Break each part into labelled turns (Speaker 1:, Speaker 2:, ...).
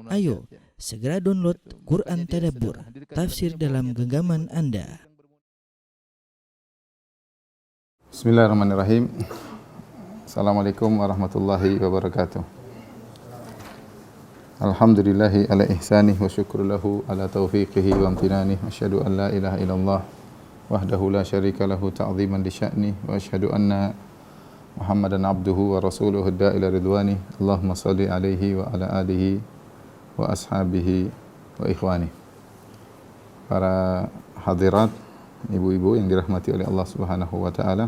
Speaker 1: Ayo, segera download Quran Tadabbur, tafsir dalam genggaman Anda.
Speaker 2: Bismillahirrahmanirrahim. Assalamualaikum warahmatullahi wabarakatuh. Alhamdulillahi ala ihsanih wa syukru lahu ala taufiqihi wa amtinanih. Asyhadu an la ilaha illallah wahdahu la syarika lahu ta'ziman li sya'nih wa asyhadu anna Muhammadan abduhu wa rasuluhu da'ila ridwani. Allahumma salli alaihi wa ala alihi wa ashabihi wa ikhwani. Para hadirat, ibu-ibu yang dirahmati oleh Allah Subhanahu wa taala.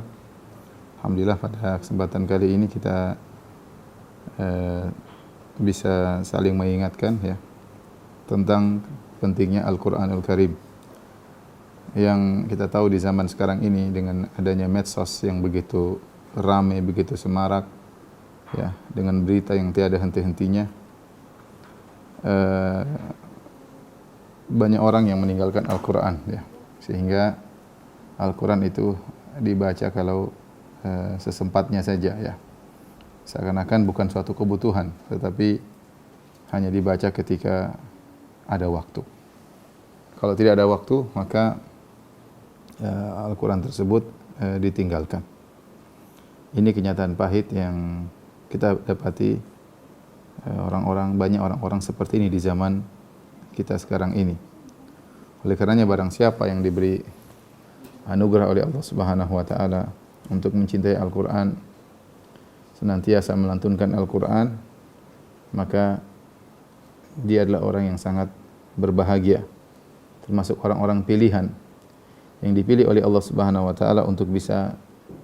Speaker 2: Alhamdulillah pada kesempatan kali ini kita bisa saling mengingatkan ya tentang pentingnya Al-Qur'anul Karim. Yang kita tahu di zaman sekarang ini dengan adanya medsos yang begitu ramai, begitu semarak ya, dengan berita yang tiada henti-hentinya, banyak orang yang meninggalkan Al-Qur'an ya, sehingga Al-Qur'an itu dibaca kalau sesempatnya saja ya, seakan-akan bukan suatu kebutuhan, tetapi hanya dibaca ketika ada waktu. Kalau tidak ada waktu, maka Al-Qur'an tersebut ditinggalkan. Ini kenyataan pahit yang kita dapati banyak orang-orang seperti ini di zaman kita sekarang ini. Oleh karenanya barang siapa yang diberi anugerah oleh Allah Subhanahu wa taala untuk mencintai Al-Qur'an, senantiasa melantunkan Al-Qur'an, maka dia adalah orang yang sangat berbahagia, termasuk orang-orang pilihan yang dipilih oleh Allah Subhanahu wa taala untuk bisa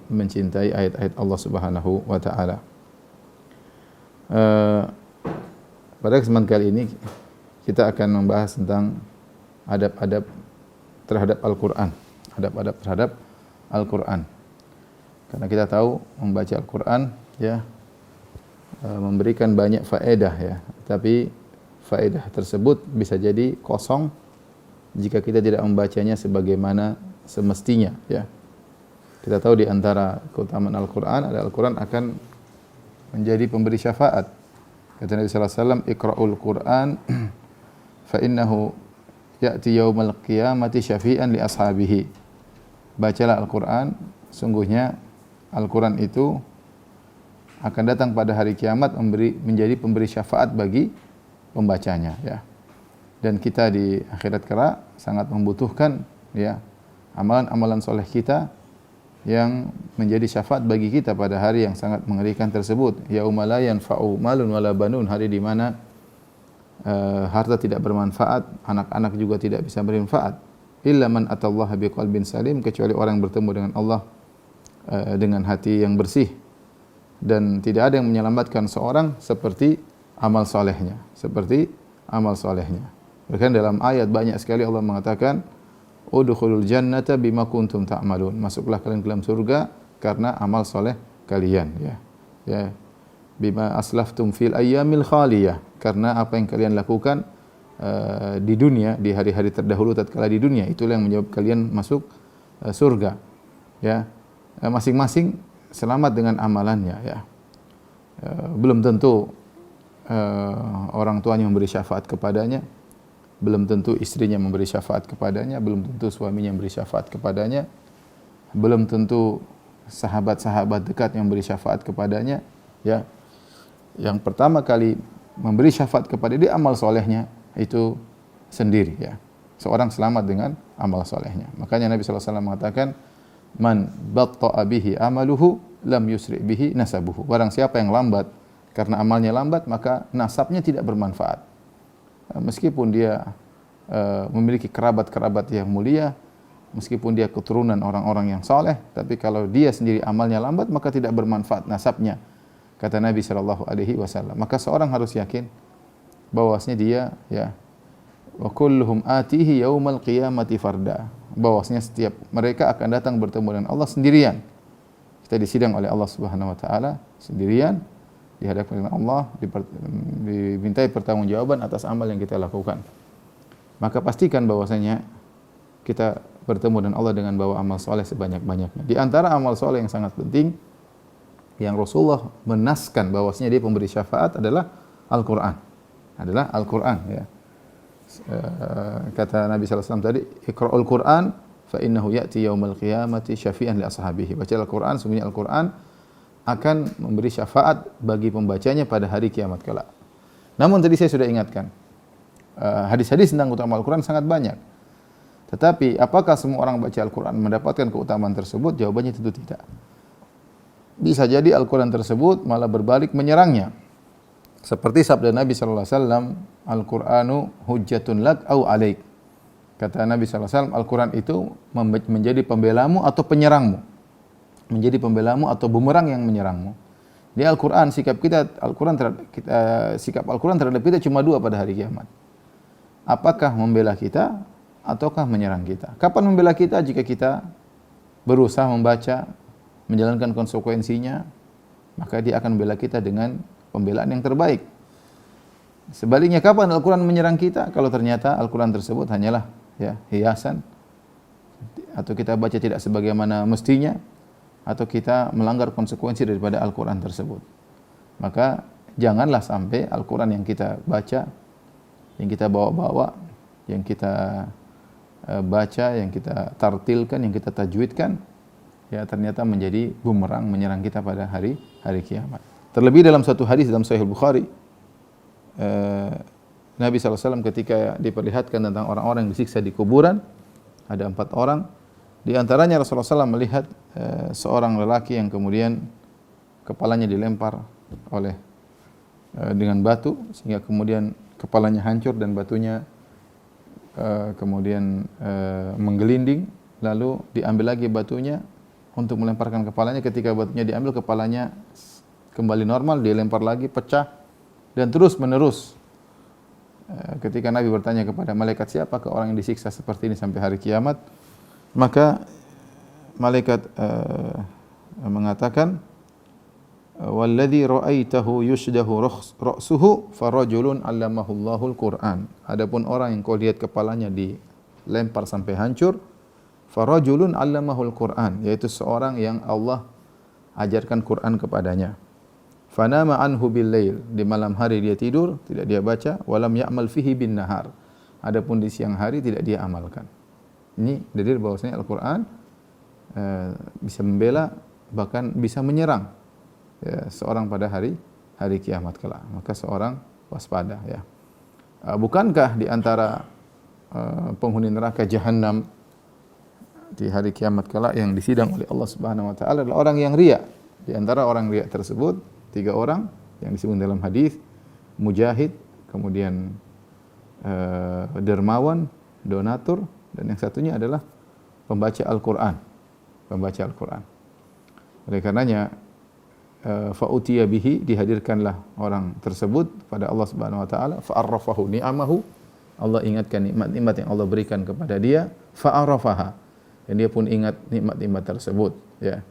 Speaker 2: mencintai ayat-ayat Allah Subhanahu wa taala. Pada kesempatan kali ini kita akan membahas tentang adab-adab terhadap Al-Qur'an, adab-adab terhadap Al-Qur'an. Karena kita tahu membaca Al-Qur'an ya memberikan banyak faedah ya, tapi faedah tersebut bisa jadi kosong jika kita tidak membacanya sebagaimana semestinya ya. Kita tahu di antara keutamaan Al-Qur'an adalah Al-Qur'an akan menjadi pemberi syafaat. Kata Nabi sallallahu alaihi wasallam, "Iqra'ul Qur'an fa innahu ya'ti yaumal qiyamati syafi'an li ashabihi." Bacalah Al-Qur'an, sungguhnya Al-Qur'an itu akan datang pada hari kiamat menjadi pemberi syafaat bagi pembacanya ya. Dan kita di akhirat kelak sangat membutuhkan ya amalan-amalan soleh kita yang menjadi syafaat bagi kita pada hari yang sangat mengerikan tersebut. Yauma la yanfa'u malun wala banun, hari di mana harta tidak bermanfaat, anak-anak juga tidak bisa bermanfaat. Illa man atallaha biqalbin salim, kecuali orang yang bertemu dengan Allah dengan hati yang bersih. Dan tidak ada yang menyelamatkan seorang seperti amal solehnya, seperti amal solehnya. Bahkan dalam ayat banyak sekali Allah mengatakan, udkhulul jannata bima kuntum ta'malun, masuklah kalian ke dalam surga karena amal soleh kalian ya. Ya. Bima aslaftum fil ayyamil khaliyah, karena apa yang kalian lakukan di dunia, di hari-hari terdahulu tatkala di dunia, itulah yang menyebabkan kalian masuk surga. Ya. Masing-masing selamat dengan amalannya ya. Belum tentu orang tuanya memberi syafaat kepadanya, belum tentu istrinya memberi syafaat kepadanya, belum tentu suaminya memberi syafaat kepadanya, belum tentu sahabat-sahabat dekat yang memberi syafaat kepadanya ya. Yang pertama kali memberi syafaat kepada dia amal solehnya itu sendiri ya. Seorang selamat dengan amal solehnya. Makanya Nabi sallallahu alaihi wasallam mengatakan, man batta'a bihi amaluhu lam yusri bihi nasabuhu. Barang siapa yang lambat karena amalnya lambat, maka nasabnya tidak bermanfaat. Meskipun dia memiliki kerabat-kerabat yang mulia, meskipun dia keturunan orang-orang yang saleh, tapi kalau dia sendiri amalnya lambat, maka tidak bermanfaat nasabnya. Kata Nabi sallallahu alaihi wasallam. Maka seorang harus yakin bahwasanya dia ya, wa kulluhum atihi yaumal qiyamati farda, bahwasanya setiap mereka akan datang bertemu dengan Allah sendirian. Kita disidang oleh Allah Subhanahu wa taala sendirian, dihadapkan dengan Allah, dimintai pertanggungjawaban atas amal yang kita lakukan. Maka pastikan bahwasanya kita bertemu dengan Allah dengan bawa amal soleh sebanyak-banyaknya. Di antara amal soleh yang sangat penting, yang Rasulullah menaskan bahwasanya dia pemberi syafaat adalah Al-Quran. adalah Al-Qur'an ya. Kata Nabi sallallahu alaihi wasallam tadi, "Iqra'ul Qur'an fa innahu ya'ti yaumal qiyamati syafi'an li ashabihi." Baca Al-Qur'an, sungguhnya Al-Qur'an akan memberi syafaat bagi pembacanya pada hari kiamat kelak. Namun tadi saya sudah ingatkan, hadis-hadis tentang keutamaan Al-Qur'an sangat banyak. Tetapi apakah semua orang baca Al-Qur'an mendapatkan keutamaan tersebut? Jawabannya tentu tidak. Bisa jadi Al-Qur'an tersebut malah berbalik menyerangnya. Seperti sabda Nabi sallallahu alaihi wasallam, "Al-Qur'anu hujjatun lak au alaik." Kata Nabi sallallahu alaihi wasallam, Al-Qur'an itu menjadi pembelamu atau penyerangmu. Menjadi pembelamu atau bumerang yang menyerangmu. Di Al-Qur'an sikap Al-Qur'an terhadap kita cuma dua pada hari kiamat. Apakah membela kita ataukah menyerang kita? Kapan membela kita? Jika kita berusaha membaca, menjalankan konsekuensinya, maka dia akan membela kita dengan pembelaan yang terbaik. Sebaliknya kapan Al-Qur'an menyerang kita? Kalau ternyata Al-Qur'an tersebut hanyalah hiasan, atau kita baca tidak sebagaimana mestinya, atau kita melanggar konsekuensi daripada Al-Qur'an tersebut. Maka janganlah sampai Al-Qur'an yang kita baca, yang kita bawa-bawa, yang kita baca, yang kita tartilkan, yang kita tajwidkan, ternyata menjadi bumerang menyerang kita pada hari kiamat. Terlebih dalam satu hadis dalam Sahih Bukhari, Nabi SAW ketika diperlihatkan tentang orang-orang yang disiksa di kuburan, ada 4 orang. Di antaranya Rasulullah SAW melihat seorang lelaki yang kemudian kepalanya dilempar dengan batu, sehingga kemudian kepalanya hancur dan batunya kemudian menggelinding. Lalu diambil lagi batunya untuk melemparkan kepalanya. Ketika batunya diambil, kepalanya kembali normal, dilempar lagi, pecah, dan terus menerus. Ketika Nabi bertanya kepada malaikat, siapakah orang yang disiksa seperti ini sampai hari kiamat? Maka malaikat mengatakan, "Walladzi ra'aitahu yushdahu ra'suhu farajulun 'allamahu Allahul Qur'an." Adapun orang yang kau lihat kepalanya dilempar sampai hancur, farajulun 'allamahul Qur'an, yaitu seorang yang Allah ajarkan Quran kepadanya. Fanama anhu bil lail, di malam hari dia tidur, tidak dia baca, walam ya'mal fihi bin nahar. Adapun di siang hari tidak dia amalkan. Ini dalil bahwasanya Al-Qur'an bisa membela, bahkan bisa menyerang seorang pada hari kiamat kelak. Maka seorang waspada ya. Bukankah di antara penghuni neraka jahanam di hari kiamat kelak yang disidang oleh Allah Subhanahu wa taala adalah orang yang riya. Di antara orang riya tersebut 3 orang yang disebut dalam hadis, mujahid, kemudian dermawan, donatur, dan yang satunya adalah pembaca Al-Qur'an. Pembaca Al-Qur'an. Oleh karenanya fa'utiya bihi, dihadirkanlah orang tersebut pada Allah Subhanahu wa taala, fa'arrafahu ni'amahu, Allah ingatkan nikmat-nikmat yang Allah berikan kepada dia, fa'arafaha, dan dia pun ingat nikmat-nikmat tersebut ya.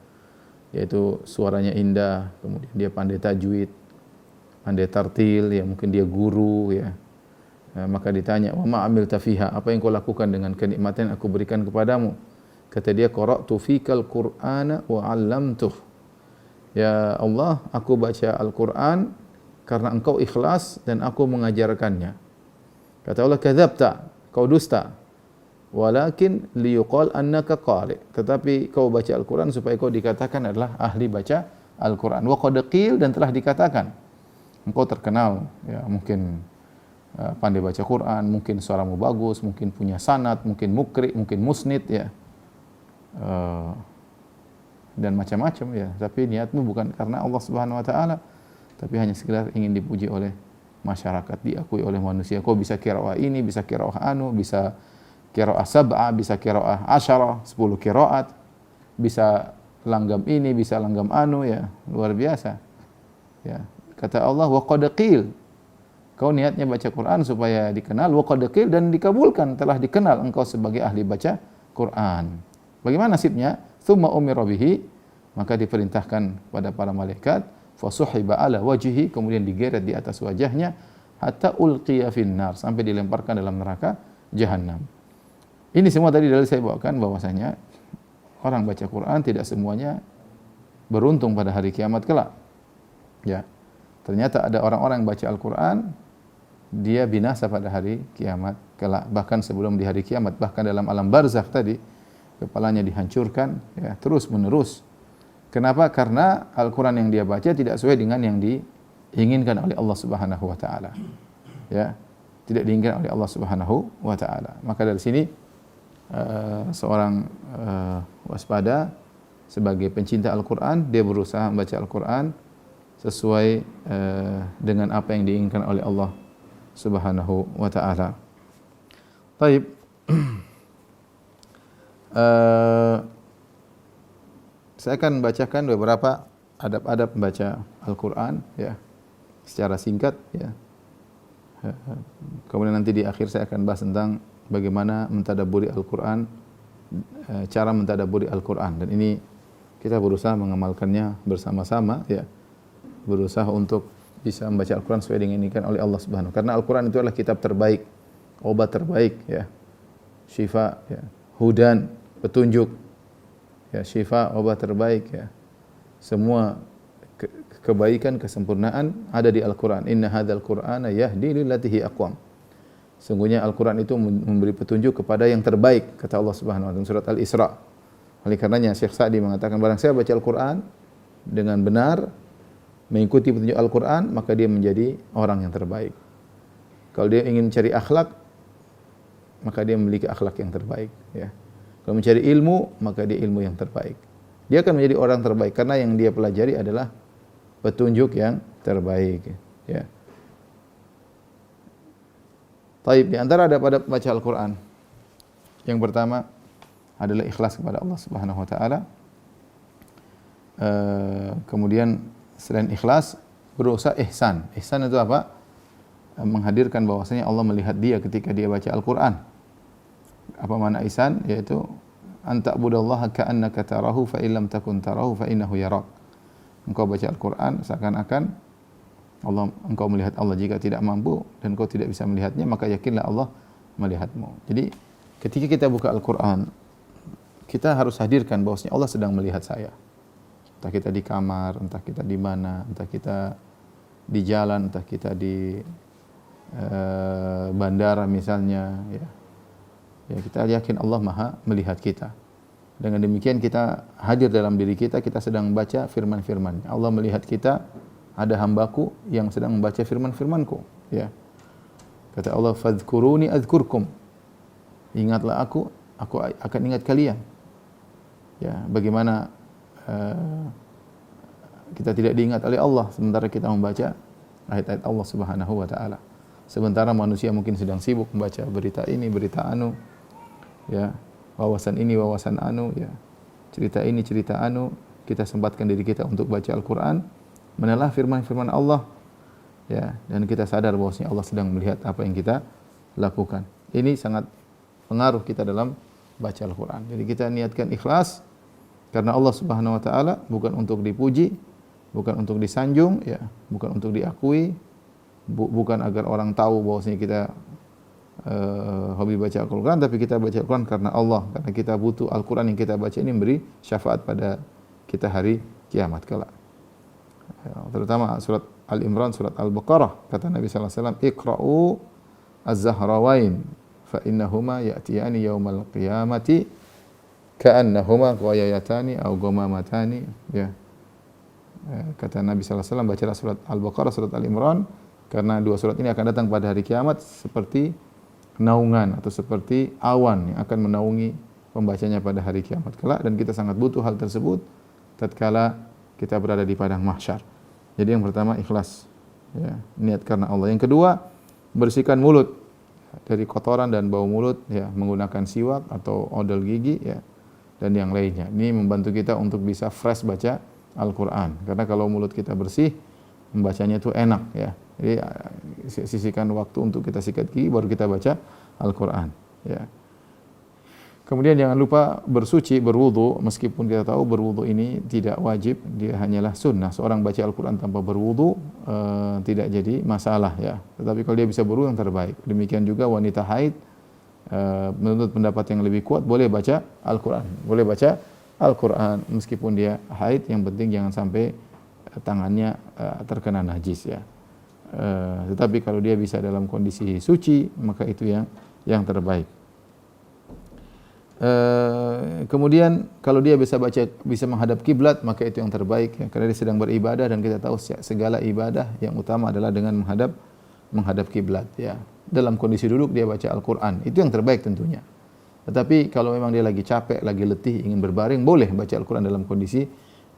Speaker 2: Yaitu suaranya indah, kemudian dia pandai tajwid, pandai tartil, ya mungkin dia guru ya. Maka ditanya, "Wa ma amilta fiha?" Apa yang kau lakukan dengan kenikmatan yang aku berikan kepadamu? Kata dia, "Qara'tu fikal Qur'ana wa 'allamtuh." Ya Allah, aku baca Al-Qur'an karena engkau ikhlas dan aku mengajarkannya. Kata Allah, "Kadzabta," kau dusta. Walakin liyuqal annaka qari. Tetapi kau baca Al-Qur'an supaya kau dikatakan adalah ahli baca Al-Qur'an. Wa qad qil, dan telah dikatakan engkau terkenal ya, mungkin pandai baca Quran, mungkin suaramu bagus, mungkin punya sanad, mungkin mukri, mungkin musnid ya. Dan macam-macam ya. Tapi niatmu bukan karena Allah Subhanahu wa taala, tapi hanya sekedar ingin dipuji oleh masyarakat, diakui oleh manusia. Kau bisa qiraah ini, bisa qiraah anu, bisa qiraah sab'ah, bisa qiraah 10, 10 qiraat, bisa langgam ini, bisa langgam anu ya, luar biasa. Ya, kata Allah, wa qad qil. Kau niatnya baca Quran supaya dikenal, wa qad qil, dan dikabulkan, telah dikenal engkau sebagai ahli baca Quran. Bagaimana nasibnya? Tsumma umira bihi, maka diperintahkan kepada para malaikat, fasuhiba ala wajhihi, kemudian digeret di atas wajahnya, hatta ulqiya finnar, sampai dilemparkan dalam neraka jahanam. Ini semua tadi dalil saya bawakan bahwasanya orang baca Quran tidak semuanya beruntung pada hari kiamat kelak. Ya. Ternyata ada orang-orang yang baca Al-Qur'an dia binasa pada hari kiamat kelak. Bahkan sebelum di hari kiamat, bahkan dalam alam barzakh tadi, kepalanya dihancurkan, ya, terus menerus. Kenapa? Karena Al-Quran yang dia baca tidak sesuai dengan yang diinginkan oleh Allah Subhanahu wa taala. Ya, tidak diinginkan oleh Allah Subhanahu wa taala. Maka dari sini seorang waspada sebagai pencinta Al-Quran, dia berusaha membaca Al-Quran sesuai dengan apa yang diinginkan oleh Allah Subhanahu wa taala. Baik. Saya akan bacakan beberapa adab-adab membaca Al-Quran, ya, secara singkat, ya. Kemudian nanti di akhir saya akan bahas tentang bagaimana mentadabburi Al-Quran, cara mentadabburi Al-Quran, dan ini kita berusaha mengamalkannya bersama-sama, ya, berusaha untuk bisa membaca Al-Quran sesuai dengan diinginkan oleh Allah Subhanahu. Karena Al-Quran itu adalah kitab terbaik, obat terbaik, ya, syifa, ya, hudan, petunjuk, ya, syifa, obat terbaik, ya. Semua kebaikan, kesempurnaan ada di Al-Quran. Inna hadzal Qur'ana yahdi lillati hi aqwam. Sungguhnya Al-Quran itu memberi petunjuk kepada yang terbaik, kata Allah Subhanahu wa taala surat Al-Isra. Oleh karenanya Syekh Sa'di mengatakan, barang siapa baca Al-Quran dengan benar, mengikuti petunjuk Al-Quran, maka dia menjadi orang yang terbaik. Kalau dia ingin mencari akhlak, maka dia memiliki akhlak yang terbaik, ya. Kalau mencari ilmu, maka dia ilmu yang terbaik. Dia akan menjadi orang terbaik karena yang dia pelajari adalah petunjuk yang terbaik, ya. Taib, di antara adab-adab baca Al-Quran, yang pertama adalah ikhlas kepada Allah Subhanahu wa taala. Kemudian selain ikhlas, berusaha ihsan. Ihsan itu apa? Menghadirkan bahwasanya Allah melihat dia ketika dia baca Al-Quran. Apa makna ihsan? Yaitu anta'budallaha ka'annaka tarahu fa illam takun tarahu fa innahu yarak. Engkau baca Al-Quran seakan-akan engkau melihat Allah. Jika tidak mampu dan engkau tidak bisa melihatnya, maka yakinlah Allah melihatmu. Jadi ketika kita buka Al-Quran, kita harus hadirkan bahwasanya Allah sedang melihat saya. Entah kita di kamar, entah kita di mana, entah kita di jalan, entah kita di bandara misalnya, ya. Ya, kita yakin Allah Maha melihat kita. Dengan demikian kita hadir dalam diri kita, kita sedang membaca firman-firman. Allah melihat kita, ada hambaku yang sedang membaca firman-firmanku, ya. Kata Allah, fadhkuruni adzkurkum. Ingatlah aku akan ingat kalian. Ya, bagaimana kita tidak diingat oleh Allah sementara kita membaca ayat-ayat Allah Subhanahu wa taala. Sementara manusia mungkin sedang sibuk membaca berita ini, berita anu, ya, wawasan ini, wawasan anu, ya, cerita ini, cerita anu. Kita sempatkan diri kita untuk baca Al-Quran, menelah firman-firman Allah, ya, dan kita sadar bahwasanya Allah sedang melihat apa yang kita lakukan. Ini sangat pengaruh kita dalam baca Al-Quran. Jadi kita niatkan ikhlas karena Allah Subhanahu wa taala, bukan untuk dipuji, bukan untuk disanjung, ya, bukan untuk diakui, bukan agar orang tahu bahwasanya kita hobi baca Al-Quran, tapi kita baca Al-Quran karena Allah, karena kita butuh Al-Quran yang kita baca ini memberi syafaat pada kita hari kiamat kelak. Ya, terutama surat Al-Imran, surat Al-Baqarah, kata Nabi sallallahu alaihi wasallam, "Iqra'u az-Zahrawain fa innahuma ya'tiyani yaumal qiyamati ka'annahuma ghayayatani aw ghamamatani." Ya. Kata Nabi sallallahu alaihi wasallam, bacalah surat Al-Baqarah, surat Al-Imran, karena dua surat ini akan datang pada hari kiamat seperti naungan atau seperti awan yang akan menaungi pembacanya pada hari kiamat kelak, dan kita sangat butuh hal tersebut tatkala kita berada di padang mahsyar. Jadi yang pertama ikhlas, ya, niat karena Allah. Yang kedua, bersihkan mulut dari kotoran dan bau mulut, ya, menggunakan siwak atau odol gigi, ya, dan yang lainnya. Ini membantu kita untuk bisa fresh baca Al-Quran, karena kalau mulut kita bersih, membacanya itu enak, ya. Jadi sisihkan waktu untuk kita sikat gigi baru kita baca Al-Quran, ya. Kemudian jangan lupa bersuci, berwudu, meskipun kita tahu berwudu ini tidak wajib, dia hanyalah sunnah. Seorang baca Al-Quran tanpa berwudu tidak jadi masalah, ya. Tetapi kalau dia bisa berwudu yang terbaik. Demikian juga wanita haid, menurut pendapat yang lebih kuat, boleh baca Al-Quran, boleh baca Al-Quran meskipun dia haid, yang penting jangan sampai tangannya terkena najis, ya. Tetapi kalau dia bisa dalam kondisi suci, maka itu yang terbaik. Kemudian kalau dia bisa menghadap kiblat, maka itu yang terbaik ya, karena dia sedang beribadah dan kita tahu segala ibadah yang utama adalah dengan menghadap kiblat ya. Dalam kondisi duduk dia baca Al-Qur'an, itu yang terbaik tentunya. Tetapi kalau memang dia lagi capek, lagi letih, ingin berbaring, boleh baca Al-Qur'an dalam kondisi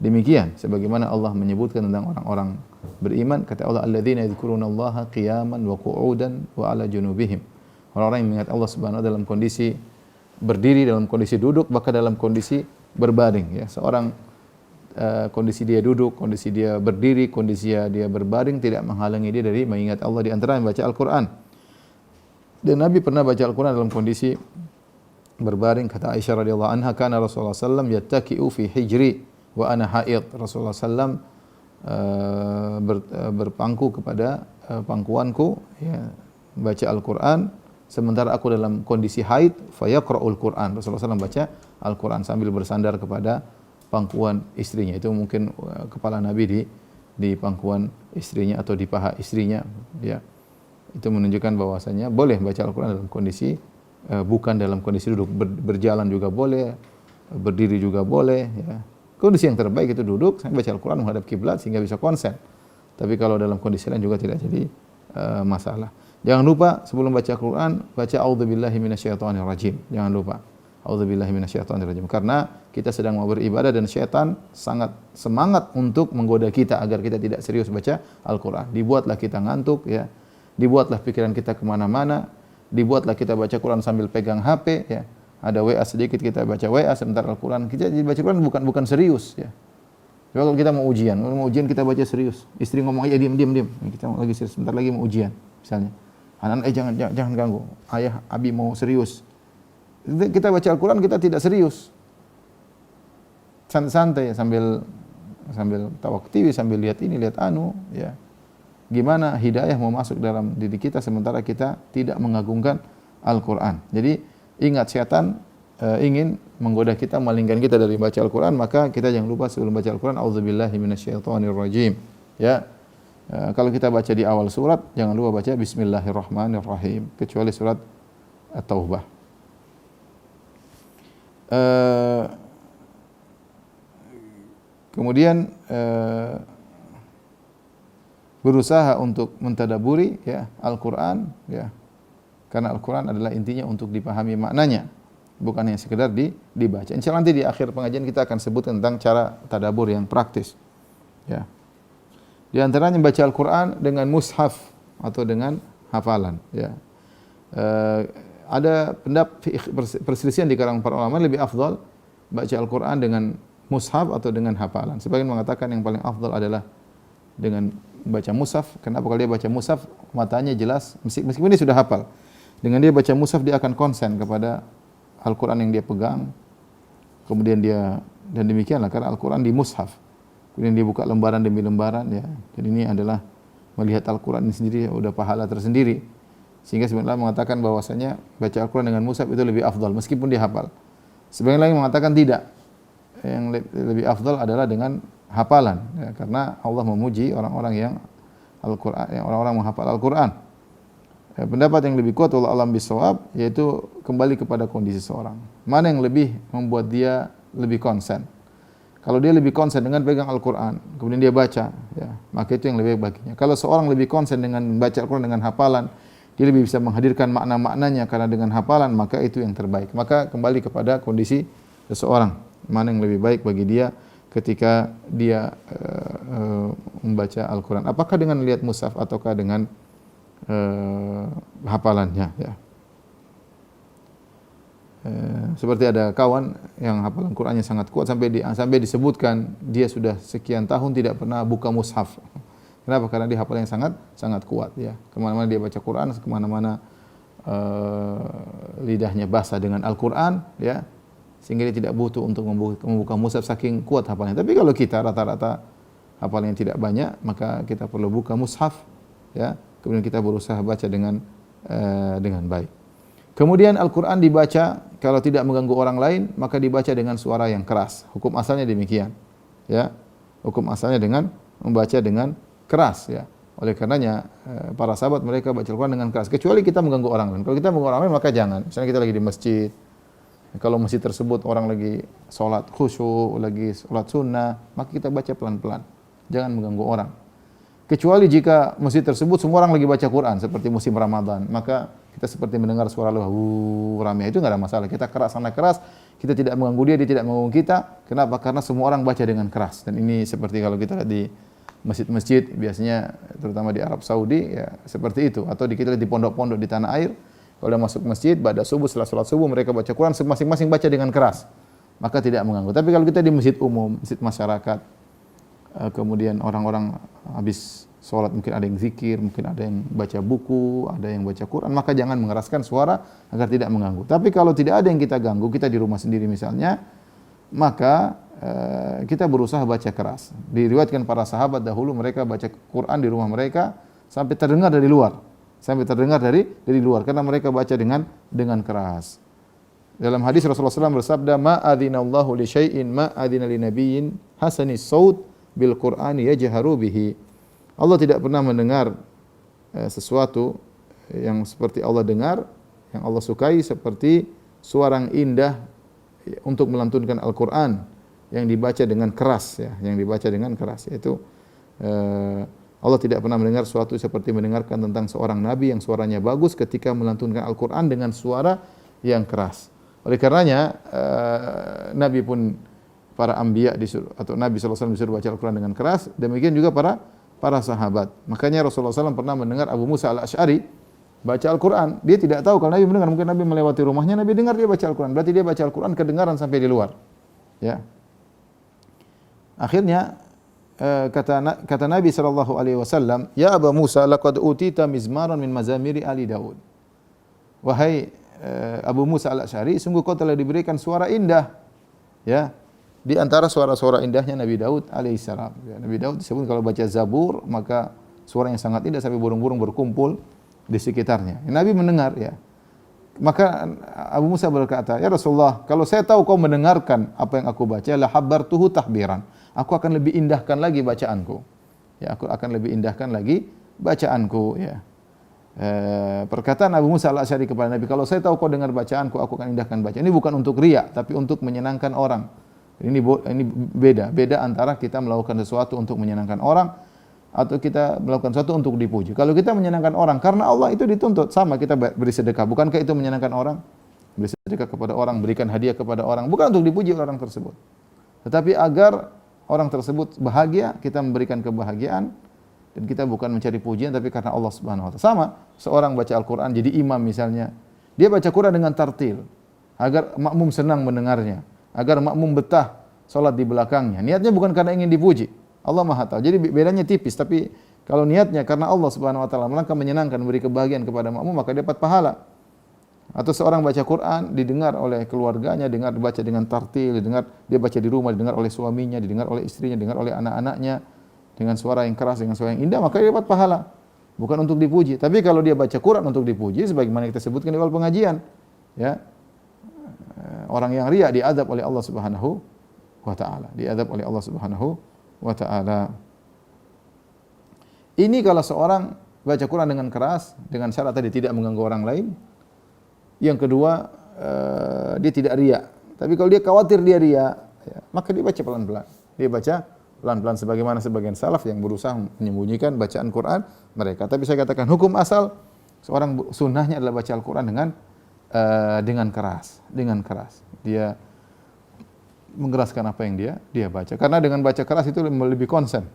Speaker 2: demikian. Sebagaimana Allah menyebutkan tentang orang-orang beriman, kata Allah, alladzina yadhkurunallaha qiyaman wa qu'udan wa 'ala junubihim. Orang-orang yang mengingat Allah Subhanahu wa taala dalam kondisi berdiri, dalam kondisi duduk, bahkan dalam kondisi berbaring ya. Seorang kondisi dia duduk, kondisi dia berdiri, kondisi dia berbaring tidak menghalangi dia dari mengingat Allah, di antara membaca Al-Qur'an. Dan Nabi pernah baca Al-Qur'an dalam kondisi berbaring. Kata Aisyah radhiyallahu anha, kana Rasulullah sallam yattaki'u fi hijri wa ana haid. Rasulullah sallam berpangku kepada pangkuanku ya, baca Al-Qur'an sementara aku dalam kondisi haid, fayaqra'ul Qur'an. Rasulullah SAW baca Al-Qur'an sambil bersandar kepada pangkuan istrinya. Itu mungkin kepala Nabi di pangkuan istrinya atau di paha istrinya ya. Itu menunjukkan bahwasanya boleh baca Al-Qur'an dalam kondisi bukan dalam kondisi duduk. Berjalan juga boleh, berdiri juga boleh ya. Kondisi yang terbaik itu duduk sambil baca Al-Qur'an menghadap kiblat sehingga bisa konsen. Tapi kalau dalam kondisi lain juga tidak jadi masalah. Jangan lupa sebelum baca Al-Qur'an baca a'udzubillahi minasyaitonir rajim. Jangan lupa. A'udzubillahi minasyaitonir rajim. Karena kita sedang mau beribadah dan syaitan sangat semangat untuk menggoda kita agar kita tidak serius baca Al-Qur'an. Dibuatlah kita ngantuk ya. Dibuatlah pikiran kita kemana-mana. Dibuatlah kita baca Quran sambil pegang HP ya. Ada WA sedikit kita baca WA sementara Al-Qur'an. Kita baca Quran bukan serius ya. Coba kalau kita mau ujian kita baca serius. Istri ngomong aja diam. Kita lagi serius, sebentar lagi mau ujian misalnya. Anak jangan ganggu. Ayah, Abi mau serius. Kita baca Al-Qur'an kita tidak serius. Santai-santai sambil tawa TV, sambil lihat ini, lihat anu ya. Gimana hidayah mau masuk dalam diri kita sementara kita tidak mengagungkan Al-Qur'an. Jadi ingat setan ingin menggoda kita, malingkan kita dari baca Al-Qur'an, maka kita jangan lupa sebelum baca Al-Qur'an a'udzubillahi minasyaitonir rajim. Ya. Kalau kita baca di awal surat, jangan lupa baca bismillahirrahmanirrahim kecuali surat At-Taubah. Kemudian berusaha untuk mentadaburi ya Al-Qur'an ya. Karena Al-Qur'an adalah intinya untuk dipahami maknanya, bukan hanya sekedar dibaca. Insyaallah nanti di akhir pengajian kita akan sebut tentang cara tadabur yang praktis. Ya. Di antaranya baca Al-Qur'an dengan mushaf atau dengan hafalan ya. Ada perselisihan di kalangan para ulama lebih afdal baca Al-Qur'an dengan mushaf atau dengan hafalan. Sebagian mengatakan yang paling afdal adalah dengan baca mushaf. Kenapa? Kalau dia baca mushaf matanya jelas meskipun dia sudah hafal. Dengan dia baca mushaf dia akan konsen kepada Al-Qur'an yang dia pegang. Kemudian dan demikianlah karena Al-Qur'an di mushaf. Kemudian dia buka lembaran demi lembaran ya. Jadi ini adalah melihat Al-Qur'an ini sendiri udah pahala tersendiri. Sehingga sebenarnya mengatakan bahwasanya baca Al-Qur'an dengan mushaf itu lebih afdal meskipun dia hafal. Sebagian lain mengatakan tidak. Yang lebih afdal adalah dengan hafalan ya, karena Allah memuji orang-orang yang Al-Qur'an, yang orang-orang menghafal Al-Qur'an. Ya, pendapat yang lebih kuat wallahu a'lam bishawab yaitu kembali kepada kondisi seorang. Mana yang lebih membuat dia lebih konsen? Kalau dia lebih konsen dengan pegang Al-Qur'an, kemudian dia baca, ya, maka itu yang lebih baik baginya. Kalau seorang lebih konsen dengan membaca Al-Qur'an dengan hafalan, dia lebih bisa menghadirkan makna-maknanya karena dengan hafalan, maka itu yang terbaik. Maka kembali kepada kondisi seseorang, mana yang lebih baik bagi dia ketika dia membaca Al-Qur'an. Apakah dengan lihat mushaf ataukah dengan hafalannya, ya. Seperti ada kawan yang hafalan Qur'annya sangat kuat sampai disebutkan dia sudah sekian tahun tidak pernah buka mushaf. Kenapa? Karena dia hafalannya sangat kuat ya. Kemana-mana dia baca Qur'an, kemana-mana lidahnya basah dengan Al-Qur'an ya, sehingga dia tidak butuh untuk membuka mushaf saking kuat hafalannya. Tapi kalau kita rata-rata hafalannya tidak banyak, maka kita perlu buka mushaf ya. Kemudian kita berusaha baca dengan baik. Kemudian Al-Qur'an dibaca kalau tidak mengganggu orang lain, maka dibaca dengan suara yang keras. Hukum asalnya demikian. Ya. Hukum asalnya dengan membaca dengan keras ya. Oleh karenanya para sahabat mereka baca Al-Quran dengan keras. Kecuali kita mengganggu orang lain. Kalau kita mengganggu orang lain maka jangan. Misalnya kita lagi di masjid. Kalau masjid tersebut orang lagi sholat khusyuk, lagi sholat sunnah, maka kita baca pelan-pelan. Jangan mengganggu orang. Kecuali jika masjid tersebut semua orang lagi baca Quran seperti musim Ramadan, maka kita seperti mendengar suara ramai, itu enggak ada masalah. Kita keras sana keras, kita tidak mengganggu dia, dia tidak mengganggu kita. Kenapa? Karena semua orang baca dengan keras. Dan ini seperti kalau kita lihat di masjid-masjid biasanya terutama di Arab Saudi ya seperti itu, atau kita lihat di pondok-pondok di tanah air, kalau udah masuk masjid pada subuh, setelah salat subuh mereka baca Quran masing-masing baca dengan keras. Maka tidak mengganggu. Tapi kalau kita di masjid umum, masjid masyarakat, kemudian orang-orang habis sholat mungkin ada yang zikir, mungkin ada yang baca buku, ada yang baca Quran, maka jangan mengeraskan suara agar tidak mengganggu. Tapi kalau tidak ada yang kita ganggu, kita di rumah sendiri misalnya, maka kita berusaha baca keras. Diriwayatkan para sahabat dahulu mereka baca Quran di rumah mereka sampai terdengar dari luar, dari luar karena mereka baca dengan keras. Dalam hadis Rasulullah SAW bersabda, "Ma adzinallahu li syai'in ma adzina li nabiyyin hasanis saut bil Qur'ani yajharu bihi." Allah tidak pernah mendengar sesuatu yang seperti Allah dengar, yang Allah sukai seperti suara yang indah untuk melantunkan Al-Qur'an yang dibaca dengan keras ya, yaitu Allah tidak pernah mendengar sesuatu seperti mendengarkan tentang seorang nabi yang suaranya bagus ketika melantunkan Al-Qur'an dengan suara yang keras. Oleh karenanya Nabi pun para anbiya disuruh atau Nabi sallallahu alaihi wasallam disuruh baca Al-Qur'an dengan keras, demikian juga para sahabat. Makanya Rasulullah SAW pernah mendengar Abu Musa Al-Asy'ari baca Al-Qur'an. Dia tidak tahu kalau Nabi mendengar, mungkin Nabi melewati rumahnya, Nabi dengar dia baca Al-Qur'an. Berarti dia baca Al-Qur'an kedengaran sampai di luar. Ya. Akhirnya kata Nabi sallallahu alaihi wasallam, "Ya Abu Musa, laqad utita mizmaran min mazamiri ali Daud." Wahai Abu Musa Al-Asy'ari, sungguh kau telah diberikan suara indah. Ya. Di antara suara-suara indahnya Nabi Daud alaihissalam. Ya, Nabi Daud disebut kalau baca Zabur maka suara yang sangat indah sampai burung-burung berkumpul di sekitarnya. Nabi mendengar ya. Maka Abu Musa berkata, "Ya Rasulullah, kalau saya tahu kau mendengarkan apa yang aku baca, la habbartuhu tahbiran." Aku akan lebih indahkan lagi bacaanku. Ya, aku akan lebih indahkan lagi bacaanku ya. Perkataan Abu Musa Al-Asy'ari kepada Nabi, "Kalau saya tahu kau dengar bacaanku, aku akan indahkan bacaan." Ini bukan untuk riya, tapi untuk menyenangkan orang. Ini beda antara kita melakukan sesuatu untuk menyenangkan orang atau kita melakukan sesuatu untuk dipuji. Kalau kita menyenangkan orang karena Allah itu dituntut sama kita beri sedekah. Bukankah itu menyenangkan orang? Beri sedekah kepada orang, berikan hadiah kepada orang, bukan untuk dipuji orang tersebut. Tetapi agar orang tersebut bahagia, kita memberikan kebahagiaan dan kita bukan mencari pujian tapi karena Allah Subhanahu wa taala. Sama, seorang baca Al-Qur'an jadi imam misalnya. Dia baca Quran dengan tartil agar makmum senang mendengarnya, agar makmum betah salat di belakangnya. Niatnya bukan karena ingin dipuji. Allah Maha tahu. Jadi bedanya tipis, tapi kalau niatnya karena Allah Subhanahu wa taala, maka menyenangkan, memberi kebahagiaan kepada makmum, maka dia dapat pahala. Atau seorang baca Quran didengar oleh keluarganya, dibaca dengan tartil, dia baca di rumah, didengar oleh suaminya, didengar oleh istrinya, didengar oleh anak-anaknya dengan suara yang keras, dengan suara yang indah, maka dia dapat pahala. Bukan untuk dipuji. Tapi kalau dia baca Quran untuk dipuji, sebagaimana kita sebutkan di awal pengajian, ya, orang yang riya diadab oleh Allah Subhanahu wa taala. Diadab oleh Allah Subhanahu wa taala. Ini kalau seorang baca Quran dengan keras, dengan syarat tadi tidak mengganggu orang lain. Yang kedua, dia tidak riya. Tapi kalau dia khawatir dia riya, ya, maka dia baca pelan-pelan. Dia baca pelan-pelan sebagaimana sebagian salaf yang berusaha menyembunyikan bacaan Quran mereka. Tapi saya katakan hukum asal seorang sunnahnya adalah baca Al-Quran dengan keras. Dia mengeraskan apa yang dia baca. Karena dengan baca keras itu lebih konsen.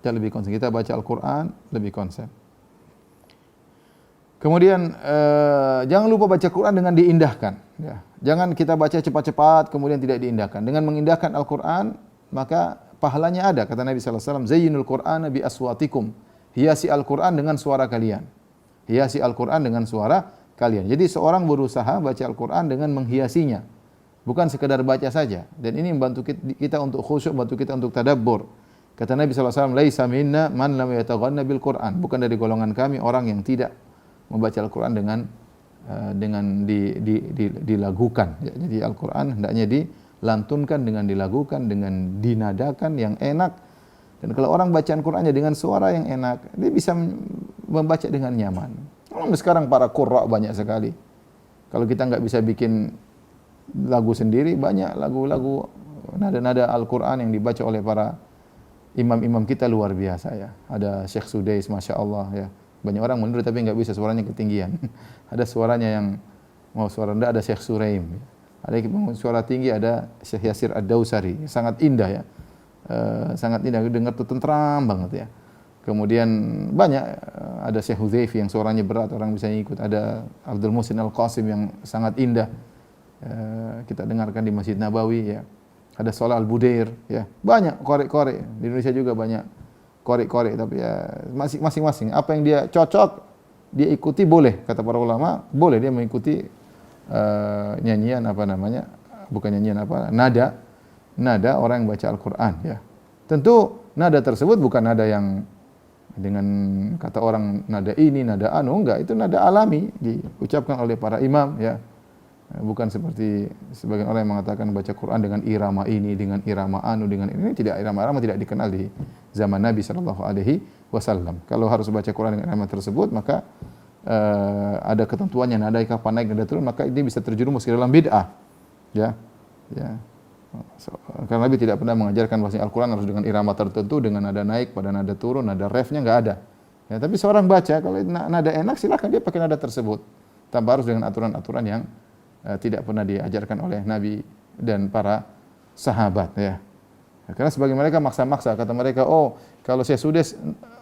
Speaker 2: Kita baca Al-Quran lebih konsen. Kemudian jangan lupa baca Quran dengan diindahkan. Ya. Jangan kita baca cepat-cepat kemudian tidak diindahkan. Dengan mengindahkan Al-Quran maka pahalanya ada. Kata Nabi sallallahu alaihi wasallam, "Zayyinul Qur'ana bi aswatikum." Hiasi Al-Quran dengan suara kalian. Hiasi Al-Quran dengan suara kalian. Jadi seorang berusaha baca Al-Quran dengan menghiasinya. Bukan sekedar baca saja. Dan ini membantu kita untuk khusyuk, membantu kita untuk tadabbur. Kata Nabi sallallahu alaihi wasallam, "Laisa minna man lam yataghanna bil Qur'an." Bukan dari golongan kami orang yang tidak membaca Al-Quran dengan dilagukan. Ya, jadi Al-Quran hendaknya dilantunkan dengan dilagukan, dengan dinadakan yang enak. Dan kalau orang bacaan Qur'annya dengan suara yang enak, dia bisa membaca dengan nyaman. Sekarang para qurra banyak sekali. Kalau kita nggak bisa bikin lagu sendiri, banyak lagu-lagu nada-nada Al-Quran yang dibaca oleh para imam-imam kita luar biasa ya. Ada Syekh Sudais, Masya Allah ya. Banyak orang mundur tapi nggak bisa, suaranya ketinggian. Ada suaranya yang mau suara rendah, ada Syekh Suraim. Ada yang suara tinggi, ada Syekh Yasir Ad-Dausari. Sangat indah ya. Sangat indah, dengar tuh tentram banget ya. Kemudian banyak, ada Syekh Huzaifi yang suaranya berat, orang bisa ikut. Ada Abdul Muhsin Al-Qasim yang sangat indah. Kita dengarkan di Masjid Nabawi ya. Ada Salah Al-Budair ya. Banyak korek-korek. Di Indonesia juga banyak korek-korek, tapi ya masing-masing apa yang dia cocok dia ikuti boleh, kata para ulama, boleh dia mengikuti nyanyian apa namanya? Bukan nyanyian apa? Nada orang yang baca Al-Qur'an ya. Tentu nada tersebut bukan nada yang dengan kata orang nada ini, nada anu, enggak, itu nada alami diucapkan oleh para imam ya. Bukan seperti sebagian orang yang mengatakan baca Quran dengan irama ini, dengan irama anu, dengan ini tidak, irama-irama tidak dikenal di zaman Nabi sallallahu alaihi wasallam. Kalau harus baca Quran dengan irama tersebut, maka ada ketentuannya, nada kapan naik, nada turun, maka ini bisa terjerumus ke dalam bid'ah. Ya. Ya. Karena Nabi tidak pernah mengajarkan bahwa Al-Quran harus dengan irama tertentu, dengan nada naik, pada nada turun, nada refnya enggak ada. Ya, tapi seorang baca kalau nada enak silakan dia pakai nada tersebut, tanpa harus dengan aturan-aturan yang tidak pernah diajarkan oleh Nabi dan para sahabat ya. Karena sebagian mereka maksa-maksa, kata mereka, oh kalau saya sudah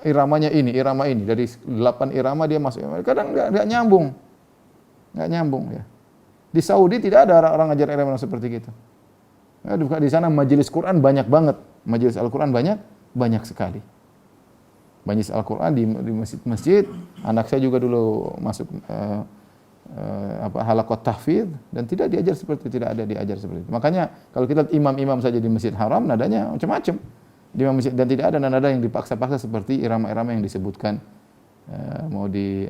Speaker 2: iramanya ini, irama ini, dari 8 irama dia masuk. Kadang enggak nyambung. Enggak nyambung ya. Di Saudi tidak ada orang ngajar irama seperti gitu. Di sana majelis Quran banyak banget, majelis Al-Quran banyak sekali. Majelis Al-Quran di masjid-masjid. Anak saya juga dulu masuk halaqah tahfidz dan tidak diajar seperti itu, tidak ada diajar seperti itu. Makanya kalau kita imam-imam saja di Masjid Haram nadanya macam-macam. Di masjid, dan tidak ada nada yang dipaksa-paksa seperti irama-irama yang disebutkan mau di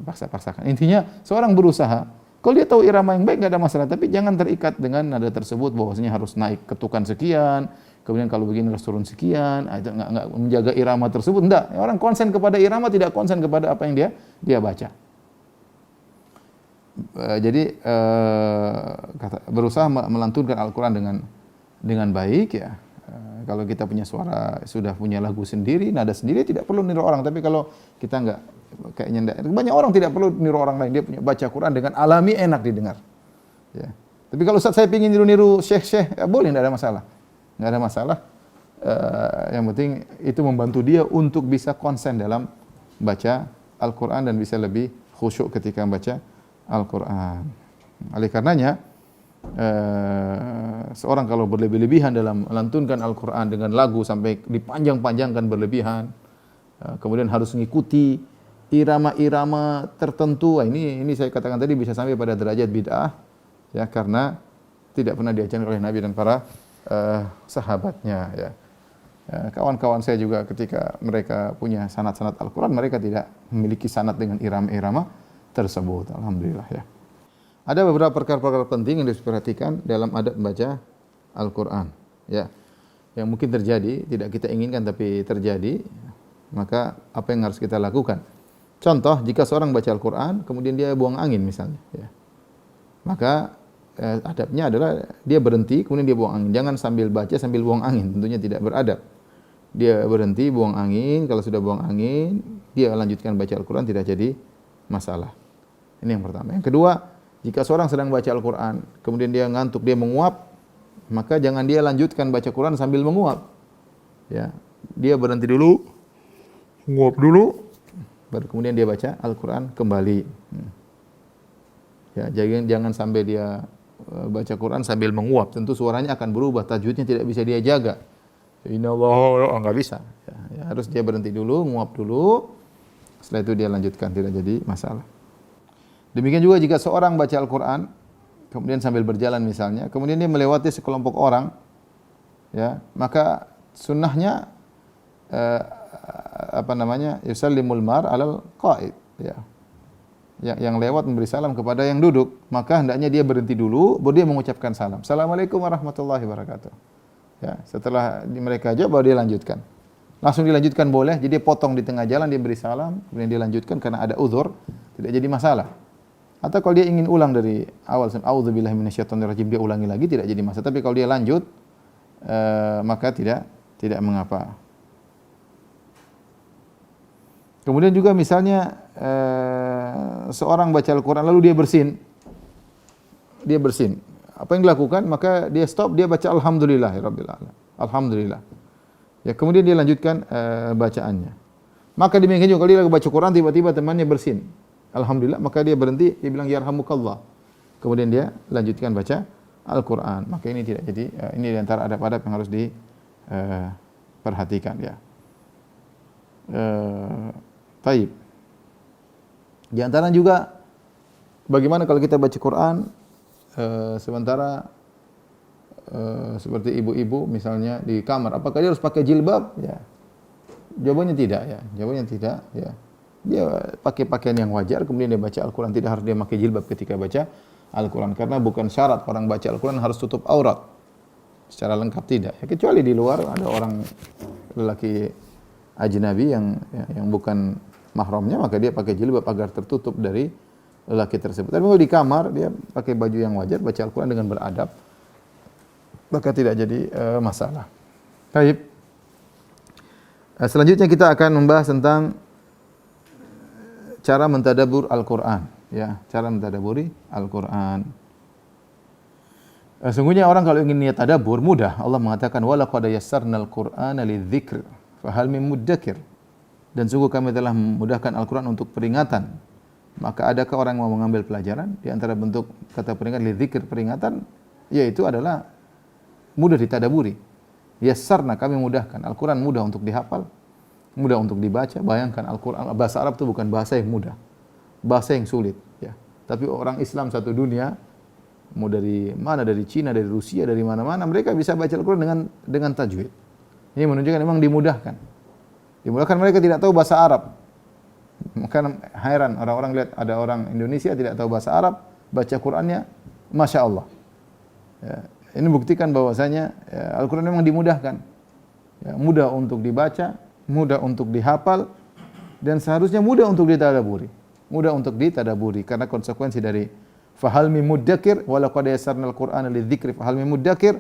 Speaker 2: paksa-paksakan. Intinya seorang berusaha, kalau dia tahu irama yang baik enggak ada masalah, tapi jangan terikat dengan nada tersebut bahwasanya harus naik ketukan sekian, kemudian kalau begini harus turun sekian, enggak menjaga irama tersebut, enggak. Orang konsen kepada irama, tidak konsen kepada apa yang dia baca. Jadi berusaha melantunkan Al-Quran dengan baik ya. Kalau kita punya suara, sudah punya lagu sendiri, nada sendiri, tidak perlu niru orang. Tapi kalau kita enggak, kayaknya banyak orang tidak perlu niru orang lain, dia punya baca Quran dengan alami, enak didengar ya. Tapi kalau Ustaz saya ingin niru syekh ya boleh, enggak ada masalah, enggak ada masalah. Yang penting itu membantu dia untuk bisa konsen dalam baca Al-Quran dan bisa lebih khusyuk ketika membaca Al-Quran. Oleh karenanya seorang kalau berlebih-lebihan dalam melantunkan Al-Quran dengan lagu sampai dipanjang-panjangkan berlebihan, kemudian harus mengikuti irama-irama tertentu, ini saya katakan tadi bisa sampai pada derajat bid'ah ya, karena tidak pernah diajarkan oleh Nabi dan para sahabatnya ya. Kawan-kawan saya juga ketika mereka punya sanad-sanad Al-Quran, mereka tidak memiliki sanad dengan irama-irama tersebut. Alhamdulillah ya. Ada beberapa perkara-perkara penting yang harus diperhatikan dalam adab membaca Al-Quran ya. Yang mungkin terjadi, tidak kita inginkan tapi terjadi, maka apa yang harus kita lakukan? Contoh, jika seorang baca Al-Quran kemudian dia buang angin misalnya ya. Maka adabnya adalah dia berhenti kemudian dia buang angin. Jangan sambil baca sambil buang angin, tentunya tidak beradab. Dia berhenti buang angin, kalau sudah buang angin dia lanjutkan baca Al-Quran, tidak jadi masalah. Ini yang pertama. Yang kedua, jika seorang sedang baca Al-Quran, kemudian dia ngantuk, dia menguap, maka jangan dia lanjutkan baca Quran sambil menguap. Ya, dia berhenti dulu, menguap dulu, baru kemudian dia baca Al-Quran kembali. Ya, jangan sampai dia baca Quran sambil menguap. Tentu suaranya akan berubah, tajwidnya tidak bisa dia jaga. Innallaha, enggak bisa. Ya, harus dia berhenti dulu, menguap dulu. Setelah itu dia lanjutkan, tidak jadi masalah. Demikian juga jika seorang baca Al-Quran, kemudian sambil berjalan misalnya, kemudian dia melewati sekelompok orang, ya, maka sunnahnya yusallimul mar alal qa'id, ya. Yang lewat memberi salam kepada yang duduk, maka hendaknya dia berhenti dulu, baru dia mengucapkan salam. Assalamualaikum warahmatullahi wabarakatuh. Ya, setelah mereka jawab baru dia lanjutkan. Langsung dilanjutkan boleh, jadi dia potong di tengah jalan, dia beri salam, kemudian dia lanjutkan karena ada uzur, tidak jadi masalah. Atau kalau dia ingin ulang dari awal, auzubillahi minasyaitonirrajim, dia ulangi lagi tidak jadi masalah. Tapi kalau dia lanjut, maka tidak mengapa. Kemudian juga misalnya seorang baca Al-Quran lalu dia bersin. Apa yang dilakukan? Maka dia stop, dia baca alhamdulillahirabbil alamin. Alhamdulillah. Ya, kemudian dia lanjutkan bacaannya. Maka demikian juga kalau dia lagi baca Quran tiba-tiba temannya bersin. Alhamdulillah, maka dia berhenti, dia bilang yarhamukallah. Kemudian dia lanjutkan baca Al-Quran. Maka ini tidak jadi, ini di antara adab-adab yang harus diperhatikan ya. Taib. Di antara juga bagaimana kalau kita baca Quran sementara seperti ibu-ibu misalnya di kamar, apakah dia harus pakai jilbab? Ya. Jawabannya tidak ya. Jawabannya tidak ya. Dia pakai pakaian yang wajar kemudian dia baca Al-Quran, tidak harus dia pakai jilbab ketika baca Al-Quran karena bukan syarat orang baca Al-Quran harus tutup aurat secara lengkap, tidak. Ya, kecuali di luar ada orang lelaki ajnabi yang bukan mahramnya, maka dia pakai jilbab agar tertutup dari lelaki tersebut. Tapi kalau di kamar dia pakai baju yang wajar, baca Al-Quran dengan beradab, maka tidak jadi masalah. Baik. Selanjutnya kita akan membahas tentang cara mentadabbur Al-Quran, ya, cara mentadabburi Al-Quran. Sungguhnya orang kalau ingin niat tadabbur mudah. Allah mengatakan wa laqad yassarnal Qur'ana lidzikr fahal min muddakir. Dan sungguh kami telah memudahkan Al-Quran untuk peringatan. Maka adakah orang yang mau mengambil pelajaran? Di antara bentuk kata peringatan lidzikr, peringatan, yaitu adalah mudah ditadaburi. Yassarna, kami mudahkan. Al-Quran mudah untuk dihafal, mudah untuk dibaca. Bayangkan Al-Quran, bahasa Arab itu bukan bahasa yang mudah, bahasa yang sulit. Ya. Tapi orang Islam satu dunia, mau dari mana, dari Cina, dari Rusia, dari mana-mana, mereka bisa baca Al-Quran dengan tajwid. Ini menunjukkan memang dimudahkan. Dimudahkan, mereka tidak tahu bahasa Arab. Maka heran orang-orang lihat ada orang Indonesia tidak tahu bahasa Arab, baca Qurannya, Masya Allah. Ya. Ini buktikan bahwasanya ya, Al-Quran memang dimudahkan. Ya, mudah untuk dibaca, mudah untuk dihafal, dan seharusnya mudah untuk ditadaburi. Mudah untuk ditadaburi karena konsekuensi dari fahal mim muddakir wa laqad yassarnal Qur'ana lidzikri fahal mim muddakir.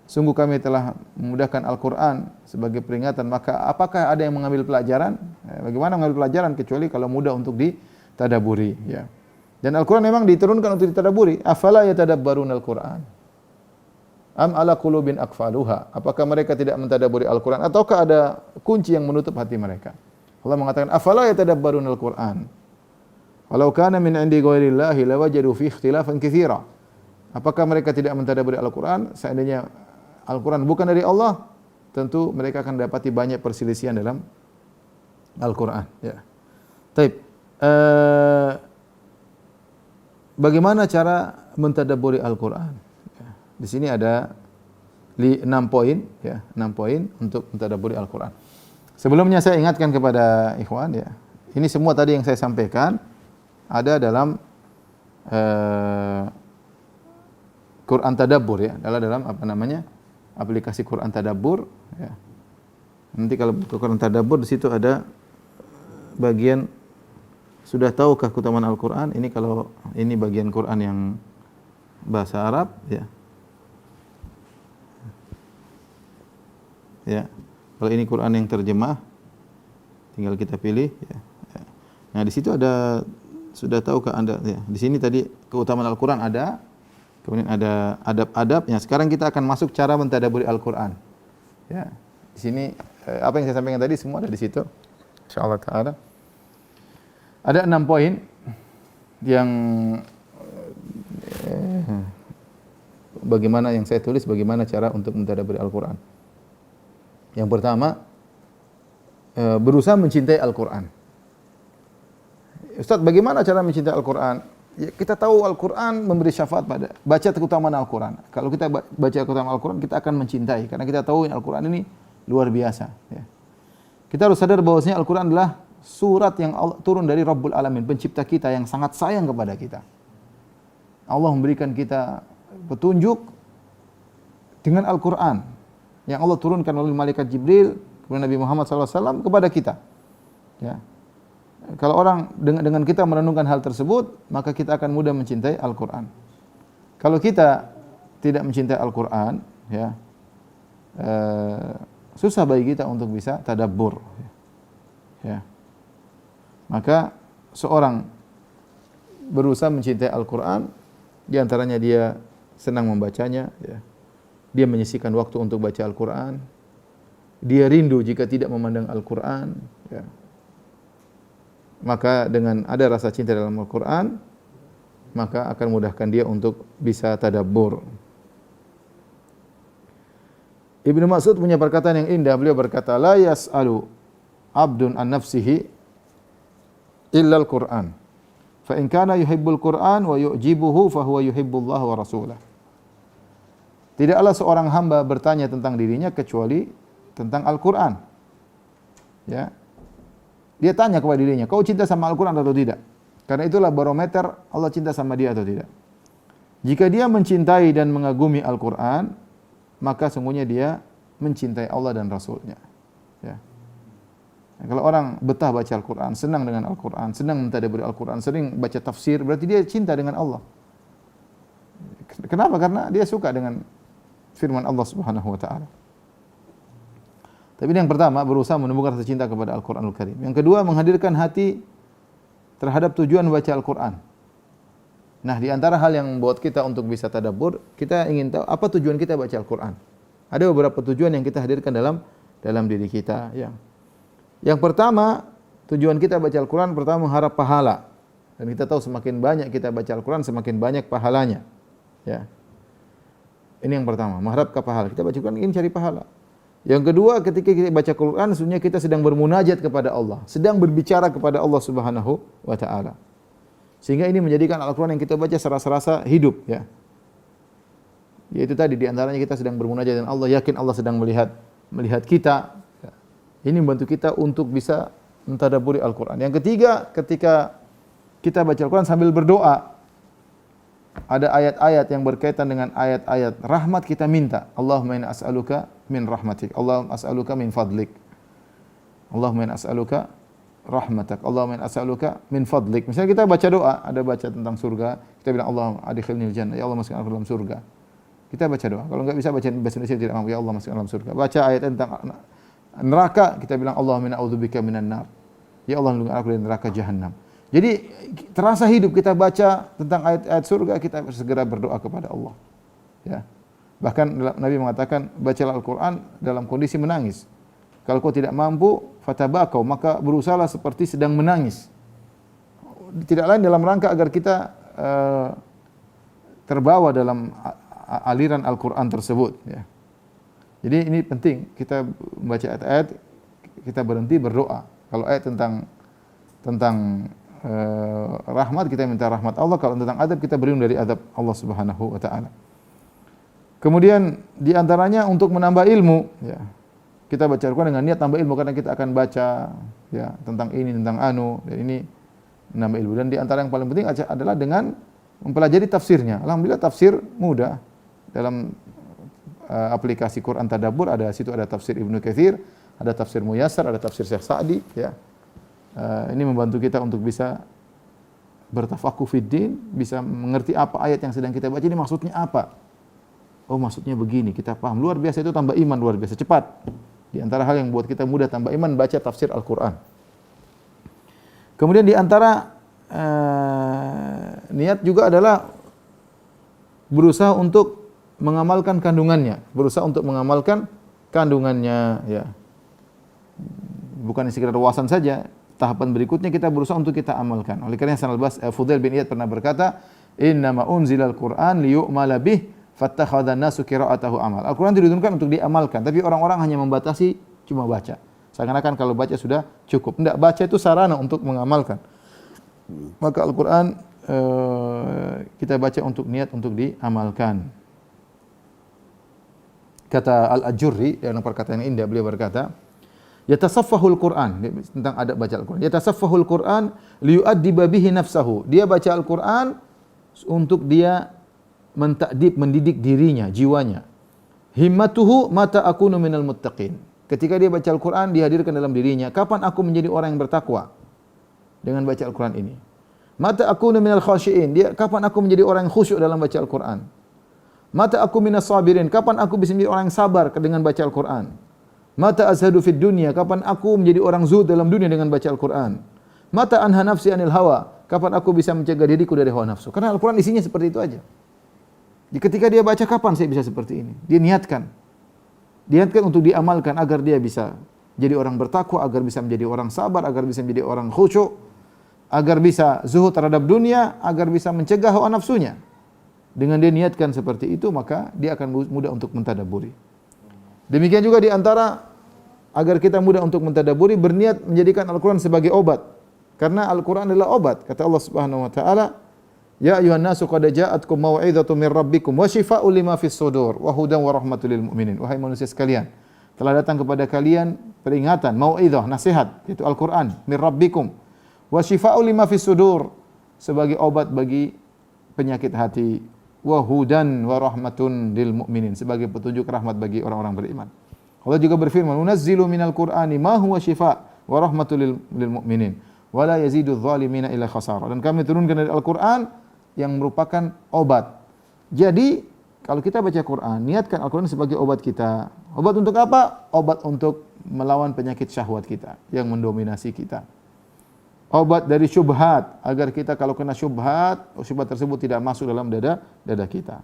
Speaker 2: Sungguh kami telah memudahkan Al-Quran sebagai peringatan, maka apakah ada yang mengambil pelajaran? Bagaimana mengambil pelajaran kecuali kalau mudah untuk ditadaburi, ya. Dan Al-Quran memang diturunkan untuk ditadaburi. Afala yatadabbaruna Al-Quran? Am ala qulubin aqfaluha? Apakah mereka tidak mentadaburi Al-Quran ataukah ada kunci yang menutup hati mereka? Allah mengatakan afala yatadabbaruna Al-Quran? Walau kana min 'indi ghairillahi lawajadu fi ikhtilafan katsira. Apakah mereka tidak mentadaburi Al-Quran? Seandainya Al-Quran bukan dari Allah, tentu mereka akan dapati banyak perselisihan dalam Al-Quran. Ya. Taib. Bagaimana cara mentadaburi Al-Quran? Ya. Di sini ada 6 poin, ya, 6 poin untuk mentadaburi Al-Quran. Sebelumnya saya ingatkan kepada ikhwan, ya, ini semua tadi yang saya sampaikan ada dalam Quran Tadabbur, ya, dalam apa namanya, aplikasi Quran Tadabbur, ya. Nanti kalau buka Quran Tadabbur di situ ada bagian sudah tahukah keutamaan Al-Quran? Ini kalau ini bagian Quran yang bahasa Arab, ya. Ya. Kalau ini Quran yang terjemah, tinggal kita pilih, ya. Nah, di situ ada sudah tahukah Anda, ya. Di sini tadi keutamaan Al-Quran ada. Kemudian ada adab-adabnya. Sekarang kita akan masuk cara mentadaburi Al-Quran. Ya, di sini apa yang saya sampaikan tadi semua ada di situ. Insyaallah taala. Ada 6 poin yang bagaimana yang saya tulis, bagaimana cara untuk mentadaburi Al-Quran. Yang pertama, berusaha mencintai Al-Quran. Ustaz, bagaimana cara mencintai Al-Quran? Ya, kita tahu Al-Quran memberi syafaat pada baca keutamaan Al-Quran. Kalau kita baca keutamaan Al-Quran, kita akan mencintai karena kita tahu Al-Quran ini luar biasa. Ya. Kita harus sadar bahwasanya Al-Quran adalah surat yang turun dari Rabbul Alamin, pencipta kita yang sangat sayang kepada kita. Allah memberikan kita petunjuk dengan Al-Quran. yang Allah turunkan melalui malaikat Jibril kepada Nabi Muhammad SAW kepada kita. Ya. Kalau orang dengan kita merenungkan hal tersebut, maka kita akan mudah mencintai Al-Quran. Kalau kita tidak mencintai Al-Quran, ya, susah bagi kita untuk bisa tadabbur. Ya. Maka seorang berusaha mencintai Al-Quran, di antaranya dia senang membacanya, ya. Dia menyisihkan waktu untuk baca Al-Quran, dia rindu jika tidak memandang Al-Quran, ya. Maka dengan ada rasa cinta dalam Al-Quran, maka akan mudahkan dia untuk bisa tadabbur. Ibnu Mas'ud punya perkataan yang indah. Beliau berkata, la yas'alu abdun an nafsihi illa al-Qur'an. Fa in kana yuhibbul Qur'an wa yu'jibuhu fa huwa yuhibbullah wa rasulah. Tidaklah seorang hamba bertanya tentang dirinya kecuali tentang Al-Qur'an. Ya. Dia tanya kepada dirinya, kau cinta sama Al-Quran atau tidak? Karena itulah barometer Allah cinta sama dia atau tidak. Jika dia mencintai dan mengagumi Al-Quran, maka sungguhnya dia mencintai Allah dan Rasulnya. Ya. Kalau orang betah baca Al-Quran, senang dengan Al-Quran, senang mentadabburi Al-Quran, sering baca tafsir, berarti dia cinta dengan Allah. Kenapa? Karena dia suka dengan firman Allah Subhanahu wa taala. Tapi ini yang pertama, berusaha menumbuhkan rasa cinta kepada Al-Quranul Karim. Yang kedua, menghadirkan hati terhadap tujuan membaca Al-Quran. Nah, di antara hal yang membuat kita untuk bisa tadabbur, kita ingin tahu apa tujuan kita baca Al-Quran. Ada beberapa tujuan yang kita hadirkan dalam diri kita. Yang pertama, tujuan kita baca Al-Quran pertama mengharap pahala. Dan kita tahu semakin banyak kita baca Al-Quran, semakin banyak pahalanya. Ya. Ini yang pertama, mengharapkan pahala. Kita baca Al-Quran ingin cari pahala. Yang kedua, ketika kita baca Quran, sebenarnya kita sedang bermunajat kepada Allah, sedang berbicara kepada Allah Subhanahu wa taala. Sehingga ini menjadikan Al-Quran yang kita baca serasa-rasa hidup, ya. Yaitu tadi di antaranya kita sedang bermunajat dengan Allah, yakin Allah sedang melihat kita. Ini membantu kita untuk bisa mentadabburi Al-Quran. Yang ketiga, ketika kita baca Al-Quran sambil berdoa, ada ayat-ayat yang berkaitan dengan ayat-ayat rahmat, kita minta, Allahumma inna as'aluka min rahmatik, Allahumma as'aluka min fadlik, Allahumma inna as'aluka rahmatak, Allahumma inna as'aluka min fadlik. Misalnya kita baca doa, ada baca tentang surga, kita bilang Allahumma adkhilnil jannah, ya Allah masukkan aku dalam surga. Kita baca doa. Kalau enggak bisa baca bahasa Indonesia tidak mampu, ya Allah masukkan dalam surga. Baca ayat tentang neraka, kita bilang Allahumma inna a'udzubika minan nar, ya Allah lindungi aku dari neraka jahanam. Jadi terasa hidup kita baca tentang ayat-ayat surga, kita segera berdoa kepada Allah. Ya. Bahkan Nabi mengatakan, bacalah Al-Quran dalam kondisi menangis. Kalau kau tidak mampu, fatabakau, maka berusahalah seperti sedang menangis. Tidak lain dalam rangka agar kita terbawa dalam aliran Al-Quran tersebut. Ya. Jadi ini penting, kita membaca ayat-ayat, kita berhenti berdoa. Kalau ayat tentang rahmat, kita minta rahmat Allah. Kalau tentang adab, kita berlindung dari adab Allah Subhanahu wa taala. Kemudian di antaranya untuk menambah ilmu, ya. Kita baca Al-Quran dengan niat tambah ilmu, karena kita akan baca, ya, tentang ini, tentang anu, dan ini menambah ilmu. Dan di antara yang paling penting adalah dengan mempelajari tafsirnya. Alhamdulillah tafsir mudah. Dalam aplikasi Quran Tadabbur ada tafsir Ibnu Katsir, ada tafsir Muyassar, ada tafsir Syekh Sa'di, ya. Ini membantu kita untuk bisa bertafakuh fiddin, bisa mengerti apa ayat yang sedang kita baca ini maksudnya apa. Oh, maksudnya begini, kita paham. Luar biasa, itu tambah iman luar biasa cepat. Di antara hal yang buat kita mudah tambah iman, baca tafsir Al-Quran. Kemudian di antara niat juga adalah berusaha untuk mengamalkan kandungannya, ya. Bukan sekedar wawasan saja. Tahapan berikutnya kita berusaha untuk kita amalkan. Oleh karena Fudail bin Iyad pernah berkata, "Innama unzilal Qur'an liyu'mala bih, fattakhadhan nasu qira'atahu amal." Al-Qur'an diturunkan untuk diamalkan, tapi orang-orang hanya membatasi cuma baca. Seakan-akan kalau baca sudah cukup. Tidak, baca itu sarana untuk mengamalkan. Maka Al-Qur'an kita baca untuk niat untuk diamalkan. Kata Al-Ajurri dalam perkataan yang indah, beliau berkata, yatasaffahul Qur'an, tentang adab baca Al-Qur'an. Yatasaffahul Qur'an liyu'addiba bihi nafsahu. Dia baca Al-Qur'an untuk dia mentakdib, mendidik dirinya, jiwanya. Himmatuhu mata akunu minal muttaqin. Ketika dia baca Al-Quran, dihadirkan dalam dirinya, kapan aku menjadi orang yang bertakwa dengan baca Al-Quran ini. Mata akunu minal khasyiin, dia kapan aku menjadi orang yang khusyuk dalam baca Al-Quran. Mata aku minas sabirin, kapan aku bisa menjadi orang yang sabar dengan baca Al-Quran. Mata azhadu fid dunya, kapan aku menjadi orang zuhud dalam dunia dengan baca Al-Quran. Mata anha nafsi anil hawa, kapan aku bisa mencegah diriku dari hawa nafsu. Karena Al-Quran isinya seperti itu aja. Jadi ketika dia baca, kapan saya bisa seperti ini? Dia niatkan. Niatkan untuk diamalkan agar dia bisa jadi orang bertakwa, agar bisa menjadi orang sabar, agar bisa menjadi orang khusyuk, agar bisa zuhud terhadap dunia, agar bisa mencegah hawa nafsunya. Dengan dia niatkan seperti itu, maka dia akan mudah untuk mentadabburi. Demikian juga di antara agar kita mudah untuk mentadabburi, berniat menjadikan Al-Quran sebagai obat. Karena Al-Quran adalah obat. Kata Allah Subhanahu wa taala, "Ya ayuhan nasu qad ja'atkum mau'izatun min rabbikum wa shifaa'un lima fis sudur wa hudan wa rahmatul lil mu'minin." Wahai manusia sekalian, telah datang kepada kalian peringatan, mau'izah, nasihat, yaitu Al-Quran, min rabbikum wa shifaa'un lima fis sudur, sebagai obat bagi penyakit hati, wa hudan wa rahmatun lil mu'minin, sebagai petunjuk rahmat bagi orang-orang beriman. Allah juga berfirman, "Nunazzilu minal Qur'ani ma huwa shifaa' wa rahmatul lil mu'minin wa la yazidu adh-dhalimina illa khasara." Dan kami turunkan dari Al-Qur'an yang merupakan obat. Jadi, kalau kita baca Quran, niatkan Al-Quran sebagai obat kita. Obat untuk apa? Obat untuk melawan penyakit syahwat kita yang mendominasi kita. Obat dari syubhat, agar kita kalau kena syubhat, syubhat tersebut tidak masuk dalam dada kita.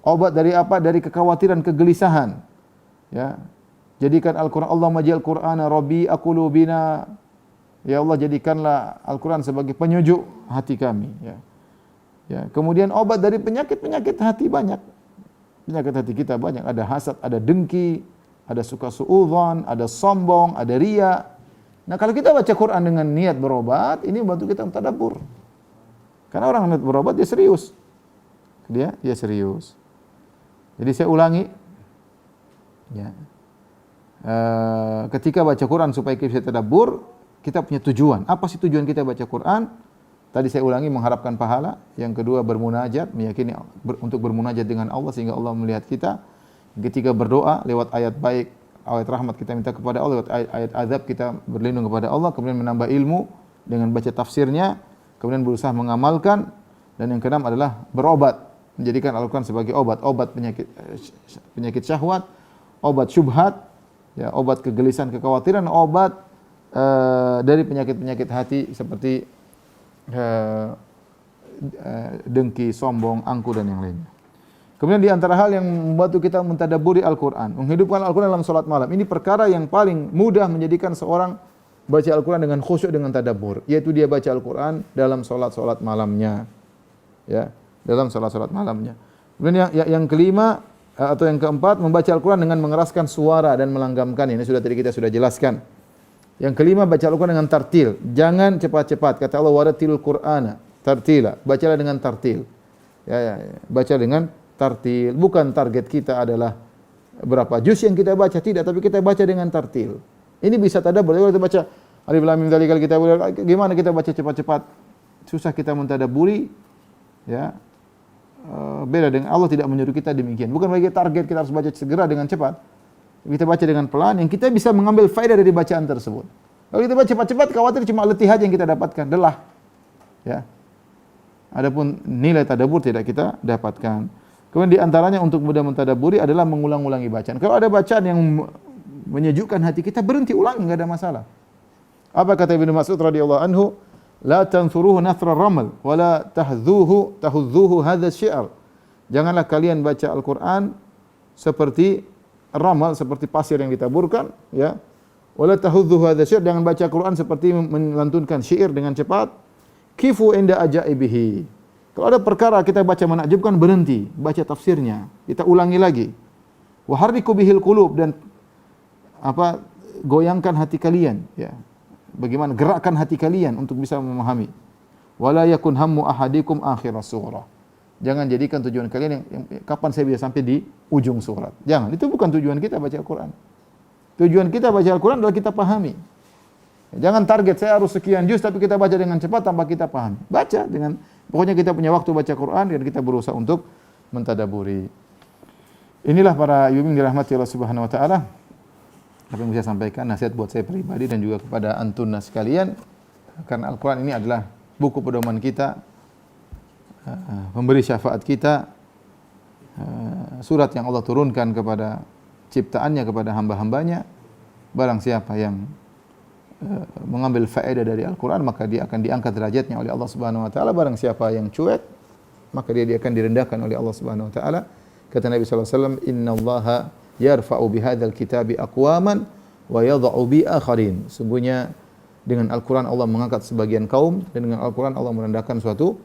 Speaker 2: Obat dari apa? Dari kekhawatiran, kegelisahan. Ya. Jadikan Al-Quran, Allahumma ja'al Qur'ana rabi'a qulubina. Ya Allah, jadikanlah Al-Quran sebagai penyejuk hati kami. Ya. Ya. Kemudian obat dari penyakit-penyakit hati banyak. Penyakit hati kita banyak. Ada hasad, ada dengki, ada suka suudzon, ada sombong, ada riya. Nah, kalau kita baca Quran dengan niat berobat, ini membantu kita mentadabbur. Karena orang niat berobat, dia serius. Dia serius. Jadi saya ulangi, ya. Ketika baca Quran supaya kita bisa tadabbur, kita punya tujuan. Apa sih tujuan kita baca Quran? Tadi saya ulangi, mengharapkan pahala. Yang kedua, bermunajat, meyakini untuk bermunajat dengan Allah sehingga Allah melihat kita. Yang ketiga, berdoa lewat ayat baik, ayat rahmat kita minta kepada Allah, lewat ayat azab kita berlindung kepada Allah. Kemudian menambah ilmu dengan baca tafsirnya. Kemudian berusaha mengamalkan. Dan yang keenam adalah berobat, menjadikan Al-Quran sebagai obat. Obat penyakit syahwat, obat syubhat, ya, obat kegelisahan, kekhawatiran, obat dari penyakit-penyakit hati seperti dengki, sombong, angku dan yang lainnya. Kemudian di antara hal yang membantu kita mentadabburi Al-Quran, menghidupkan Al-Quran dalam salat malam. Ini perkara yang paling mudah menjadikan seorang baca Al-Quran dengan khusyuk, dengan tadabbur, yaitu dia baca Al-Quran dalam salat malamnya. Ya, dalam salat malamnya. Kemudian yang kelima atau yang keempat, membaca Al-Quran dengan mengeraskan suara dan melanggamkan. Ini tadi kita sudah jelaskan. Yang kelima, baca Al-Quran dengan tartil. Jangan cepat-cepat. Kata Allah, warattilul Qur'ana tartila. Bacalah dengan tartil. Ya. Baca dengan tartil. Bukan target kita adalah berapa juz yang kita baca, tidak, tapi kita baca dengan tartil. Ini bisa tadabbur. Kalau kita baca Alif Lam Mim Dzalikal Kitab, gimana kita baca cepat-cepat? Susah kita mentadabburi. Ya. Beda dengan Allah tidak menyuruh kita demikian. Bukan bagi target kita harus baca segera dengan cepat. Kita baca dengan pelan, yang kita bisa mengambil faedah dari bacaan tersebut. Kalau kita baca cepat-cepat, khawatir cuma letih aja yang kita dapatkan, lelah. Ya. Adapun nilai tadabbur tidak kita dapatkan. Kemudian di antaranya untuk mudah mentadabburi adalah mengulang-ulangi bacaan. Kalau ada bacaan yang menyejukkan hati kita, berhenti ulangi, enggak ada masalah. Apa kata Ibnu Mas'ud radhiyallahu anhu? La tansuruhu nathra ramal wa la tahudzuhu hadza syi'r. Janganlah kalian baca Al-Qur'an seperti ramal, seperti pasir yang ditaburkan, ya. Wala tahudzuhu hadza syi'r, jangan baca Al-Qur'an seperti melantunkan syair dengan cepat. Kifu inda ajaibihi. Kalau ada perkara kita baca menakjubkan, berhenti, baca tafsirnya, kita ulangi lagi. Wa harriku bihil qulub, dan goyangkan hati kalian, ya. Bagaimana gerakkan hati kalian untuk bisa memahami. Wala yakun hammu ahadikum akhir surah. Jangan jadikan tujuan kalian yang kapan saya bisa sampai di ujung surat. Jangan, itu bukan tujuan kita baca Al-Quran. Tujuan kita baca Al-Quran adalah kita pahami. Jangan target saya harus sekian juz tapi kita baca dengan cepat tanpa kita pahami. Baca dengan, pokoknya kita punya waktu baca Quran dan kita berusaha untuk mentadabburi. Inilah para ibu yang dirahmati Allah Subhanahu wa taala. Apa yang bisa sampaikan nasihat buat saya pribadi dan juga kepada antunna sekalian. Karena Al-Qur'an ini adalah buku pedoman kita, pemberi syafaat kita, surat yang Allah turunkan kepada ciptaannya, kepada hamba-hambanya. Barang siapa yang mengambil faedah dari Al-Quran, maka dia akan diangkat derajatnya oleh Allah Subhanahu wa taala. Barang siapa yang cuek, maka dia akan direndahkan oleh Allah Subhanahu wa taala. Kata Nabi sallallahu alaihi wasallam, "Innallaha yarfa'u bihadzal kitabi aqwaman wa yadh'u bi akharin." Sungguhnya dengan Al-Quran Allah mengangkat sebagian kaum, dan dengan Al-Quran Allah merendahkan suatu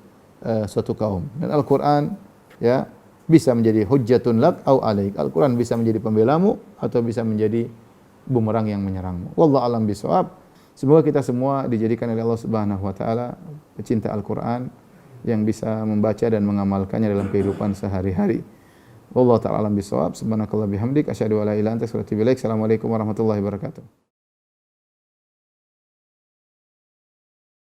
Speaker 2: kaum. Dan Al-Quran ya bisa menjadi hujjatun lak au alaik. Al-Quran bisa menjadi pembelamu atau bisa menjadi bumerang yang menyerangmu. Wallahu alam bisawab. Semoga kita semua dijadikan oleh Allah Subhanahu wa taala pecinta Al-Quran yang bisa membaca dan mengamalkannya dalam kehidupan sehari-hari. Wallahu taala alam bisawab. Subhanakallah bihamdik asyhadu an la ilaha illa anta astaghfiruka wa atubu ilaik. Assalamualaikum warahmatullahi wabarakatuh.